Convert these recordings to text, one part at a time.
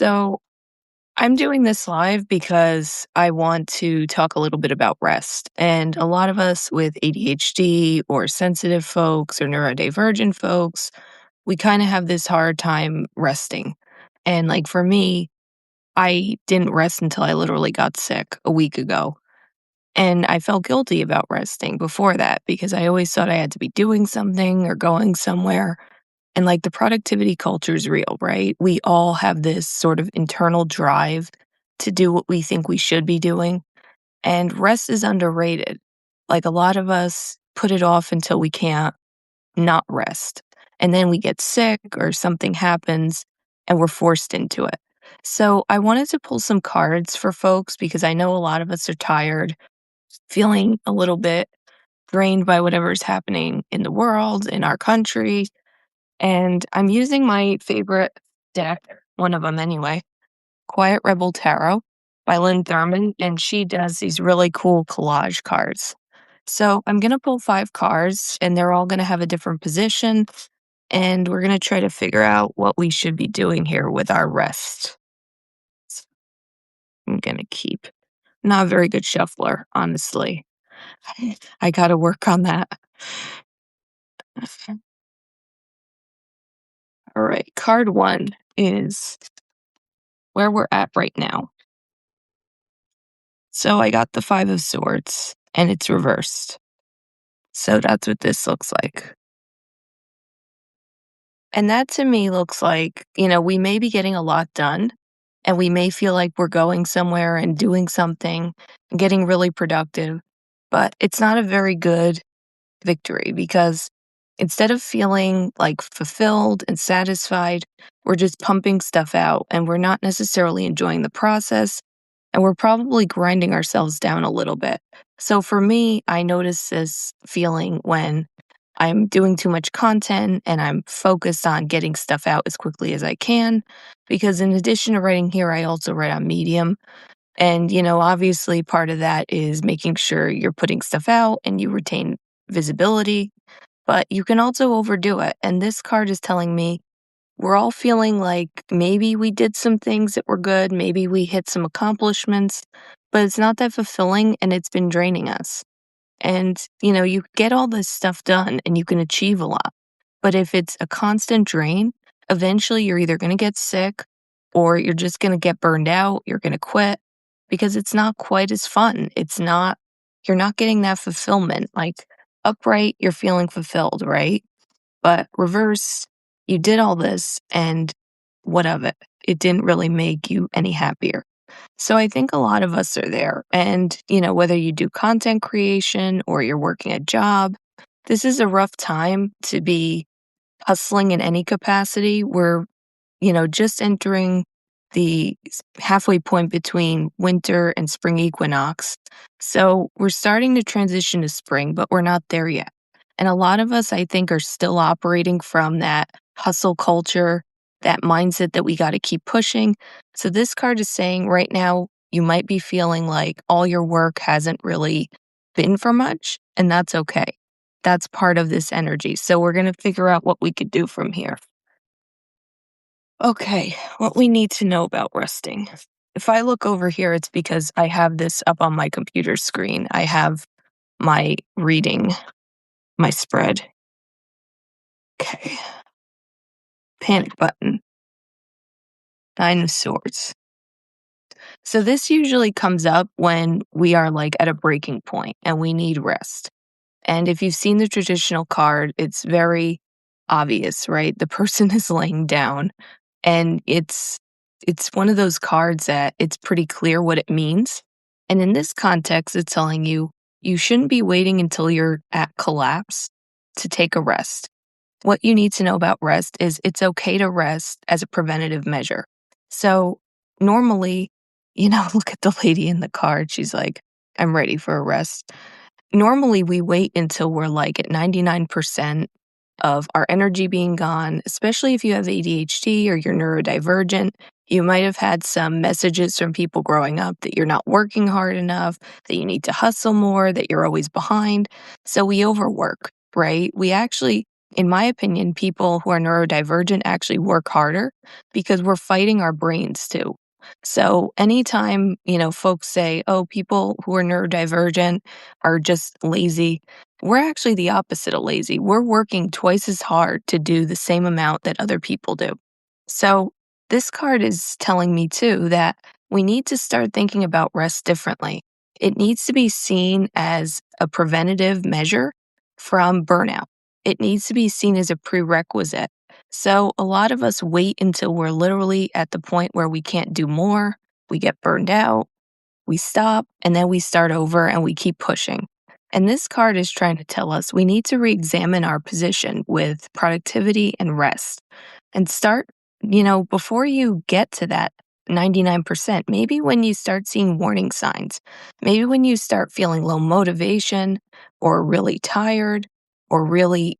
So I'm doing this live because I want to talk a little bit about rest. And a lot of us with ADHD or sensitive folks or neurodivergent folks, we kind of have this hard time resting. And like for me, I didn't rest until I literally got sick a week ago. And I felt guilty about resting before that because I always thought I had to be doing something or going somewhere. And like the productivity culture is real, right? We all have this sort of internal drive to do what we think we should be doing. And rest is underrated. Like a lot of us put it off until we can't not rest. And then we get sick or something happens and we're forced into it. So I wanted to pull some cards for folks because I know a lot of us are tired, feeling a little bit drained by whatever's happening in the world, in our country, and I'm using my favorite deck, one of them anyway, Quiet Rebel Tarot by Lynn Thurman, and she does these really cool collage cards. So I'm going to pull 5 cards, and they're all going to have a different position, and we're going to try to figure out what we should be doing here with our rest. So I'm going to keep. Not a very good shuffler, honestly. I got to work on that. All right, card 1 is where we're at right now. So I got the 5 of swords, and it's reversed. So that's what this looks like. And that to me looks like, we may be getting a lot done, and we may feel like we're going somewhere and doing something and getting really productive, but it's not a very good victory because instead of feeling like fulfilled and satisfied, we're just pumping stuff out and we're not necessarily enjoying the process and we're probably grinding ourselves down a little bit. So for me, I notice this feeling when I'm doing too much content and I'm focused on getting stuff out as quickly as I can. Because in addition to writing here, I also write on Medium. And, obviously part of that is making sure you're putting stuff out and you retain visibility, but you can also overdo it. And this card is telling me we're all feeling like maybe we did some things that were good, maybe we hit some accomplishments, but it's not that fulfilling and it's been draining us. And, you get all this stuff done and you can achieve a lot. But if it's a constant drain, eventually you're either going to get sick or you're just going to get burned out, you're going to quit because it's not quite as fun. You're not getting that fulfillment. Like upright, you're feeling fulfilled, right? But reverse, you did all this and what of it? It didn't really make you any happier. So I think a lot of us are there. And, whether you do content creation or you're working a job, this is a rough time to be hustling in any capacity. We're, just entering the halfway point between winter and spring equinox. So we're starting to transition to spring, but we're not there yet. And a lot of us, I think, are still operating from that hustle culture, that mindset that we got to keep pushing. So this card is saying right now, you might be feeling like all your work hasn't really been for much, and that's okay. That's part of this energy. So we're going to figure out what we could do from here. Okay, what we need to know about resting. If I look over here, it's because I have this up on my computer screen. I have my reading, my spread. Okay. Panic button. 9 of swords. So this usually comes up when we are like at a breaking point and we need rest. And if you've seen the traditional card, it's very obvious, right? The person is laying down and it's one of those cards that it's pretty clear what it means. And in this context, it's telling you you shouldn't be waiting until you're at collapse to take a rest. What you need to know about rest is it's okay to rest as a preventative measure. So normally, look at the lady in the card. She's like, I'm ready for a rest. Normally, we wait until we're like at 99% of our energy being gone, especially if you have ADHD or you're neurodivergent. You might have had some messages from people growing up that you're not working hard enough, that you need to hustle more, that you're always behind. So we overwork, right? We actually in my opinion, people who are neurodivergent actually work harder because we're fighting our brains too. So anytime, folks say, oh, people who are neurodivergent are just lazy, we're actually the opposite of lazy. We're working twice as hard to do the same amount that other people do. So this card is telling me too that we need to start thinking about rest differently. It needs to be seen as a preventative measure from burnout. It needs to be seen as a prerequisite. So a lot of us wait until we're literally at the point where we can't do more, we get burned out, we stop, and then we start over and we keep pushing. And this card is trying to tell us we need to re-examine our position with productivity and rest and start, before you get to that 99%, maybe when you start seeing warning signs, maybe when you start feeling low motivation or really tired or really,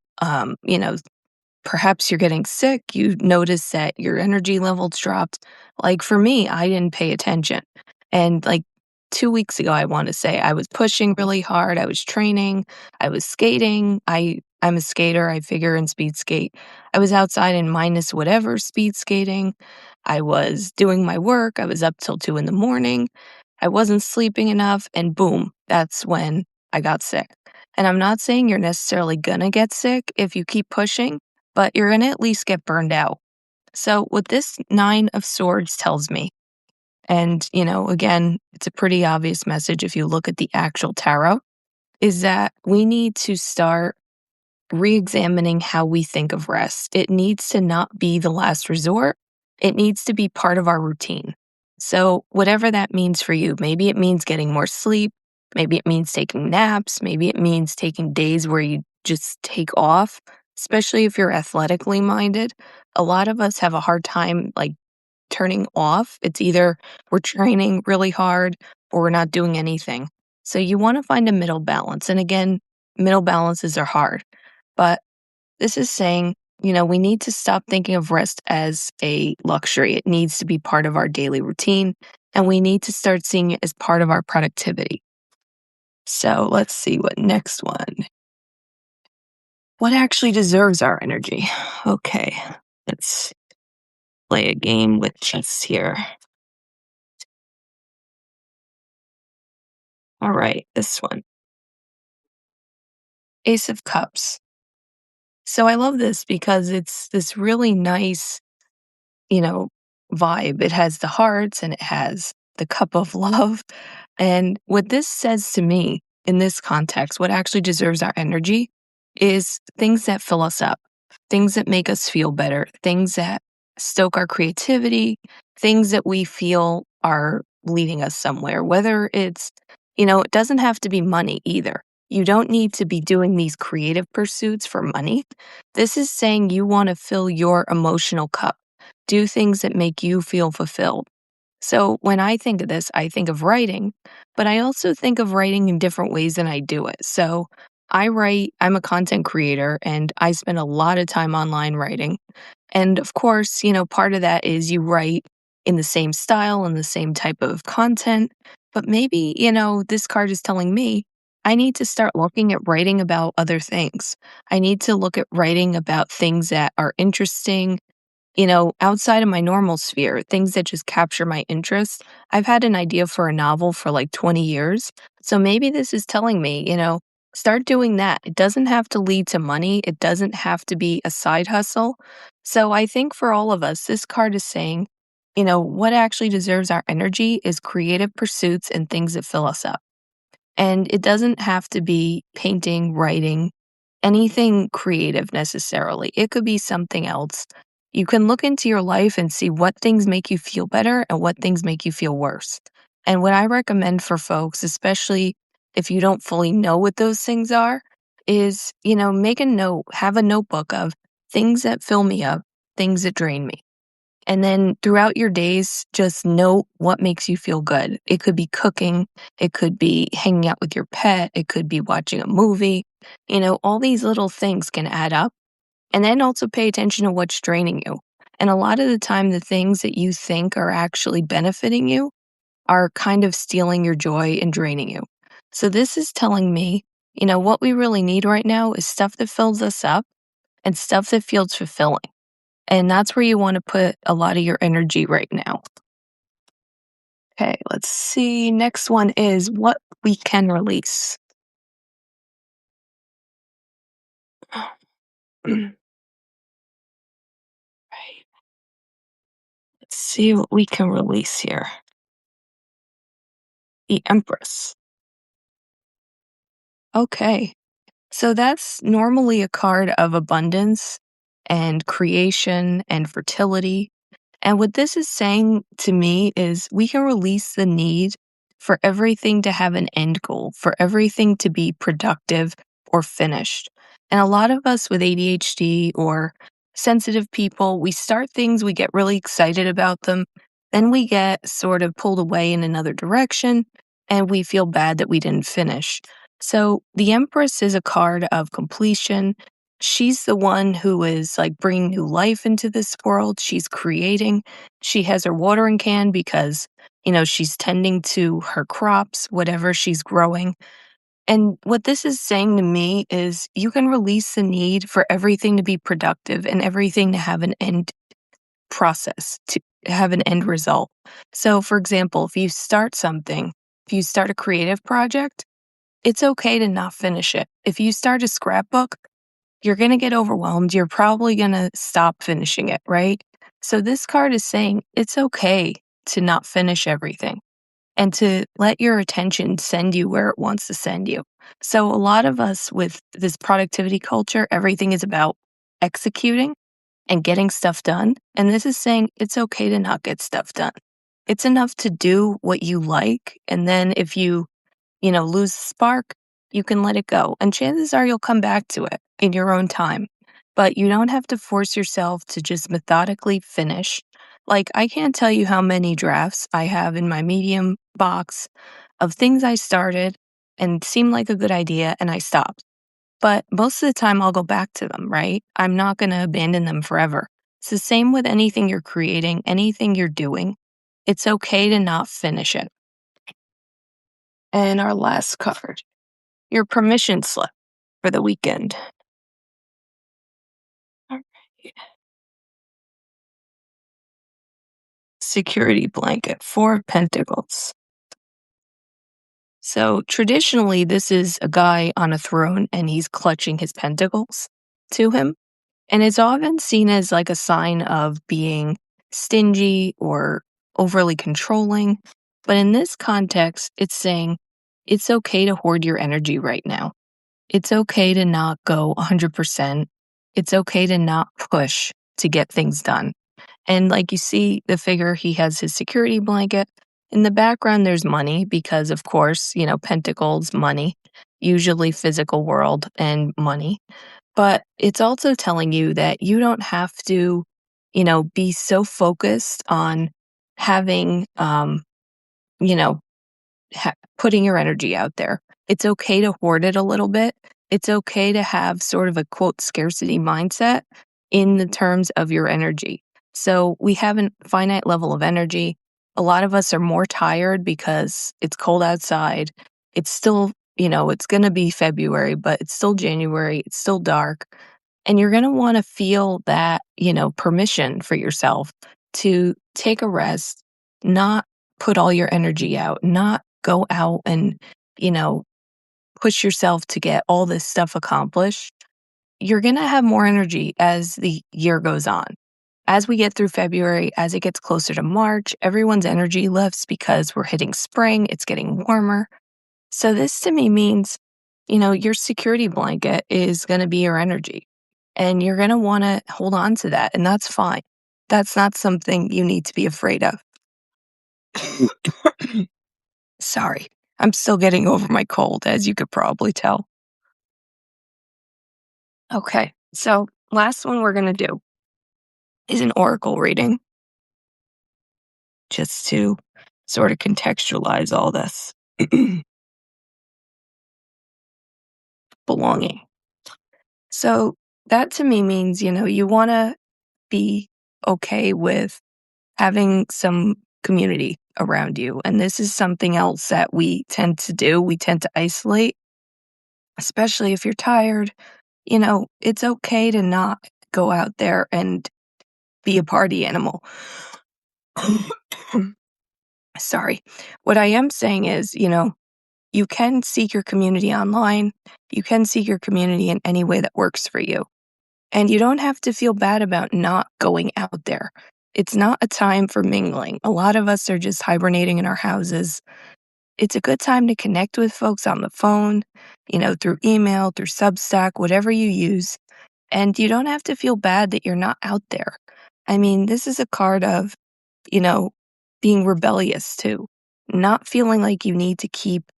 perhaps you're getting sick, you notice that your energy levels dropped. Like for me, I didn't pay attention. And like 2 weeks ago, I want to say I was pushing really hard. I was training, I was skating. I'm a skater, I figure and speed skate. I was outside in minus whatever speed skating. I was doing my work. I was up till 2 in the morning. I wasn't sleeping enough, and boom, that's when I got sick. And I'm not saying you're necessarily gonna get sick if you keep pushing, but you're gonna at least get burned out. So, what this Nine of Swords tells me, and, again, it's a pretty obvious message if you look at the actual tarot, is that we need to start re-examining how we think of rest. It needs to not be the last resort. It needs to be part of our routine. So, whatever that means for you, maybe it means getting more sleep, maybe it means taking naps, maybe it means taking days where you just take off, especially if you're athletically minded. A lot of us have a hard time like turning off. It's either we're training really hard or we're not doing anything. So, you want to find a middle balance. And again, middle balances are hard. But this is saying, we need to stop thinking of rest as a luxury. It needs to be part of our daily routine, and we need to start seeing it as part of our productivity. So let's see what next one. What actually deserves our energy? Okay, let's play a game with chess here. All right, this one. Ace of Cups. So I love this because it's this really nice you know, vibe. It has the hearts and it has the cup of love. And what this says to me in this context, what actually deserves our energy is things that fill us up, things that make us feel better, things that stoke our creativity, things that we feel are leading us somewhere, whether it doesn't have to be money either. You don't need to be doing these creative pursuits for money. This is saying you want to fill your emotional cup, do things that make you feel fulfilled. So when I think of this, I think of writing, but I also think of writing in different ways than I do it. So I'm a content creator and I spend a lot of time online writing. And of course, part of that is you write in the same style and the same type of content. But maybe, this card is telling me I need to start looking at writing about other things. I need to look at writing about things that are interesting, outside of my normal sphere, things that just capture my interest. I've had an idea for a novel for like 20 years. So maybe this is telling me, start doing that. It doesn't have to lead to money, it doesn't have to be a side hustle. So I think for all of us, this card is saying, what actually deserves our energy is creative pursuits and things that fill us up. And it doesn't have to be painting, writing, anything creative necessarily. It could be something else. You can look into your life and see what things make you feel better and what things make you feel worse. And what I recommend for folks, especially if you don't fully know what those things are, is, make a note, have a notebook of things that fill me up, things that drain me. And then throughout your days, just note what makes you feel good. It could be cooking, it could be hanging out with your pet, it could be watching a movie. All these little things can add up. And then also pay attention to what's draining you. And a lot of the time, the things that you think are actually benefiting you are kind of stealing your joy and draining you. So this is telling me, what we really need right now is stuff that fills us up and stuff that feels fulfilling. And that's where you want to put a lot of your energy right now. Okay, let's see. Next one is what we can release. Right. Let's see what we can release here. The Empress. Okay. So that's normally a card of abundance and creation and fertility. And what this is saying to me is we can release the need for everything to have an end goal, for everything to be productive or finished. And a lot of us with ADHD or sensitive people, we start things, we get really excited about them, then we get sort of pulled away in another direction, and we feel bad that we didn't finish. So the Empress is a card of completion. She's the one who is like bringing new life into this world. She's creating. She has her watering can because, she's tending to her crops, whatever she's growing. And what this is saying to me is you can release the need for everything to be productive and everything to have an end process, to have an end result. So, for example, if you start something, if you start a creative project, it's okay to not finish it. If you start a scrapbook, you're going to get overwhelmed. You're probably going to stop finishing it, right? So, this card is saying it's okay to not finish everything and to let your attention send you where it wants to send you. So, a lot of us with this productivity culture, everything is about executing and getting stuff done. And this is saying it's okay to not get stuff done. It's enough to do what you like. And then if you lose the spark, you can let it go. And chances are you'll come back to it in your own time. But you don't have to force yourself to just methodically finish. Like, I can't tell you how many drafts I have in my Medium box of things I started and seemed like a good idea and I stopped. But most of the time, I'll go back to them, right? I'm not going to abandon them forever. It's the same with anything you're creating, anything you're doing. It's okay to not finish it. And our last card, your permission slip for the weekend. All right. Security blanket, Four of Pentacles. So traditionally, this is a guy on a throne and he's clutching his pentacles to him. And it's often seen as like a sign of being stingy or overly controlling. But in this context, it's saying it's okay to hoard your energy right now. It's okay to not go 100%. It's okay to not push to get things done. And like you see the figure, he has his security blanket. In the background, there's money because, of course, pentacles, money, usually physical world and money. But it's also telling you that you don't have to, be so focused on having, you know, putting your energy out there. It's okay to hoard it a little bit. It's okay to have sort of a quote scarcity mindset in the terms of your energy. So we have a finite level of energy. A lot of us are more tired because it's cold outside. It's still, it's going to be February, but it's still January. It's still dark. And you're going to want to feel that, permission for yourself to take a rest, not put all your energy out, not go out and, you know, push yourself to get all this stuff accomplished. You're going to have more energy as the year goes on. As we get through February, as it gets closer to March, everyone's energy lifts because we're hitting spring, it's getting warmer. So this to me means, your security blanket is going to be your energy and you're going to want to hold on to that. And that's fine. That's not something you need to be afraid of. Sorry. I'm still getting over my cold, as you could probably tell. Okay. So, last one we're going to do is an oracle reading, just to sort of contextualize all this. Belonging. So, that to me means, you want to be okay with having some community around you. And this is something else that we tend to do. We tend to isolate, especially if you're tired it's okay to not go out there and be a party animal. Sorry. What I am saying is, you can seek your community online. You can seek your community in any way that works for you. And you don't have to feel bad about not going out there. It's not a time for mingling. A lot of us are just hibernating in our houses. It's a good time to connect with folks on the phone, through email, through Substack, whatever you use. And you don't have to feel bad that you're not out there. I mean, this is a card of, you know, being rebellious too, not feeling like you need to keep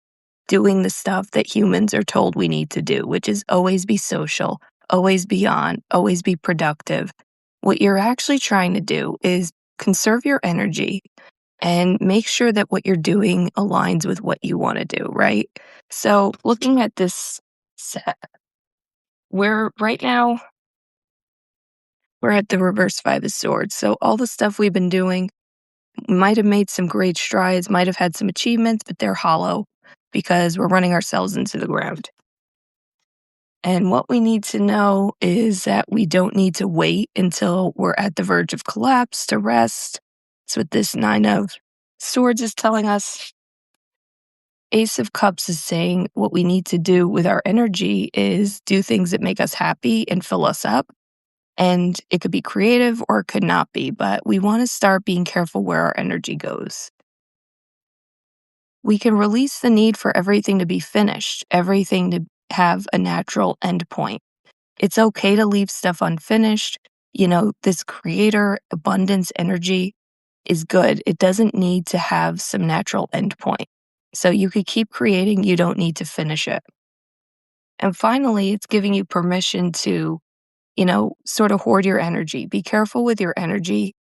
doing the stuff that humans are told we need to do, which is always be social, always be on, always be productive. What you're actually trying to do is conserve your energy and make sure that what you're doing aligns with what you want to do, right? So, looking at this set, we're right now we're at the reverse five of swords. So all the stuff we've been doing might have made some great strides, might have had some achievements, but they're hollow because we're running ourselves into the ground. And what we need to know is that we don't need to wait until we're at the verge of collapse to rest. That's what this Nine of Swords is telling us. Ace of Cups is saying what we need to do with our energy is do things that make us happy and fill us up. And it could be creative or it could not be, but we want to start being careful where our energy goes. We can release the need for everything to be finished, everything to have a natural endpoint. It's okay to leave stuff unfinished. This creator abundance energy is good. It doesn't need to have some natural endpoint. So you could keep creating, you don't need to finish it. And finally, it's giving you permission to, sort of hoard your energy. Be careful with your energy.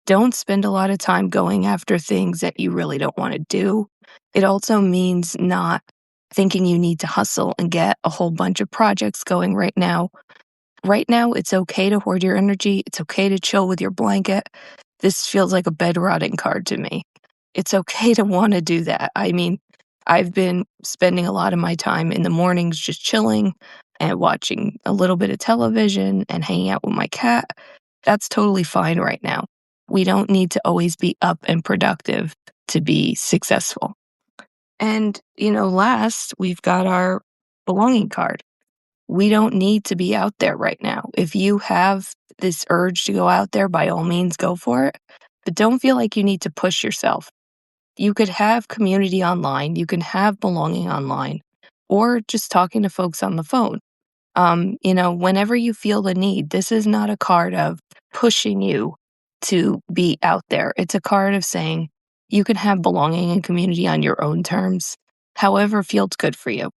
Don't spend a lot of time going after things that you really don't want to do. It also means not thinking you need to hustle and get a whole bunch of projects going right now. Right now, it's okay to hoard your energy. It's okay to chill with your blanket. This feels like a bed rotting card to me. It's okay to want to do that. I mean, I've been spending a lot of my time in the mornings just chilling and watching a little bit of television and hanging out with my cat. That's totally fine right now. We don't need to always be up and productive to be successful. And, last, we've got our belonging card. We don't need to be out there right now. If you have this urge to go out there, by all means, go for it. But don't feel like you need to push yourself. You could have community online, you can have belonging online, or just talking to folks on the phone. Whenever you feel the need, this is not a card of pushing you to be out there. It's a card of saying you can have belonging and community on your own terms, however feels good for you.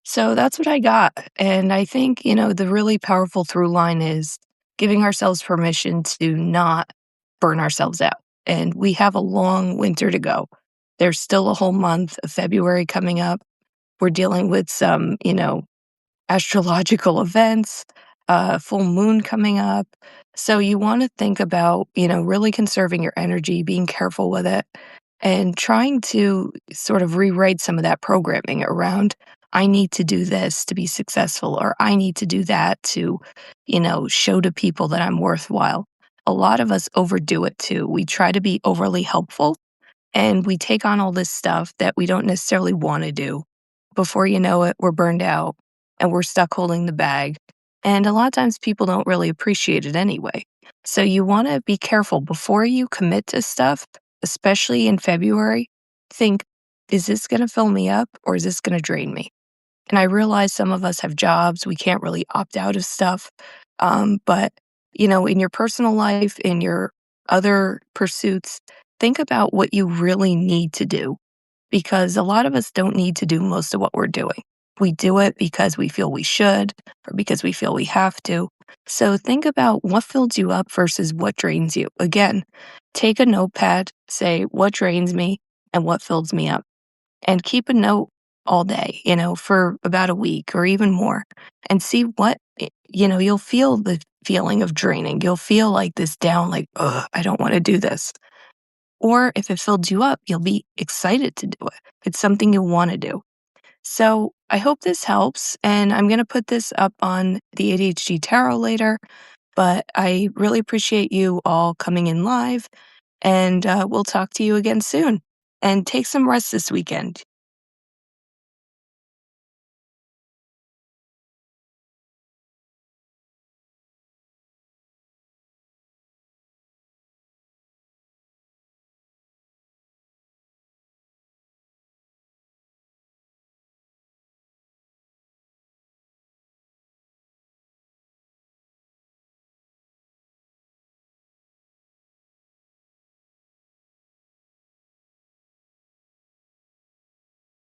So that's what I got. And I think, the really powerful through line is giving ourselves permission to not burn ourselves out. And we have a long winter to go. There's still a whole month of February coming up. We're dealing with some, astrological events, full moon coming up. So you want to think about, really conserving your energy, being careful with it, and trying to sort of rewrite some of that programming around, I need to do this to be successful, or I need to do that to, show to people that I'm worthwhile. A lot of us overdo it too. We try to be overly helpful and we take on all this stuff that we don't necessarily want to do. Before you know it, we're burned out and we're stuck holding the bag. And a lot of times people don't really appreciate it anyway. So you want to be careful before you commit to stuff, especially in February. Think, is this going to fill me up or is this going to drain me? And I realize some of us have jobs, we can't really opt out of stuff. But, in your personal life, in your other pursuits, think about what you really need to do because a lot of us don't need to do most of what we're doing. We do it because we feel we should or because we feel we have to. So think about what fills you up versus what drains you. Again, take a notepad, say what drains me and what fills me up, and keep a note all day, for about a week or even more, and see what, you'll feel the feeling of draining. You'll feel like this down, like, ugh, I don't want to do this. Or if it filled you up, you'll be excited to do it. It's something you want to do. So I hope this helps, and I'm gonna put this up on the ADHD Tarot later, but I really appreciate you all coming in live, and we'll talk to you again soon. And take some rest this weekend.